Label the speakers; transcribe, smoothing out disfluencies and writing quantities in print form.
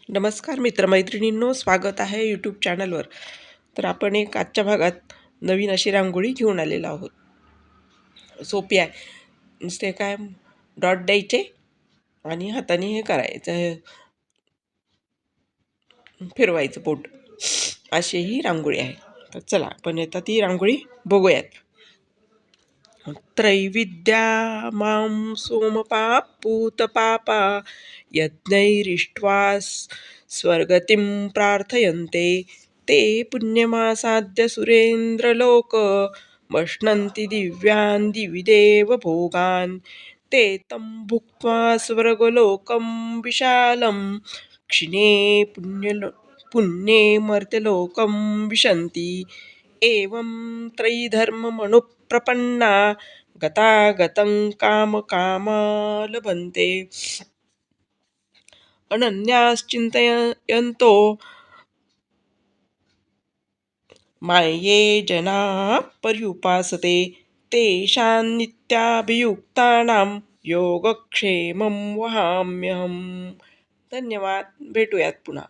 Speaker 1: नमस्कार मित्रमैत्रिणींनो, स्वागत आहे यूट्यूब चॅनलवर. तर आपण एक आजच्या भागात नवीन अशी रांगोळी घेऊन आलेलो आहोत. सोपी आहे. नुसते काय डॉट द्यायचे आणि हाताने हे करायचं, फिरवायचं पोट. अशी ही रांगोळी आहे. तर चला आपण आता ती रांगोळी बघूयात. त्रैविद्या मां सोमपापूतपापा यज्ञैरिष्ट्वा स्वर्गतिं प्रार्थयन्ते ते पुण्यमासाद्य सुरेन्द्रलोक वष्णन्ति दिव्यान् दिवि देवभोगान् ते तं भुक्त्वा स्वर्गलोकं विशालं क्षिणे पुण्ये मर्त्यलोकं विशन्ति एवं त्रयीधर्ममनुप्रपन्ना गतागतं कामकामा लभन्ते अनन्याश्चिन्तयन्तो माये जनाः पर्युपासते तेषां नित्याभियुक्तानां योगक्षेमं वहाम्यहम्. धन्यवाद. भेटूयात पुन्हा.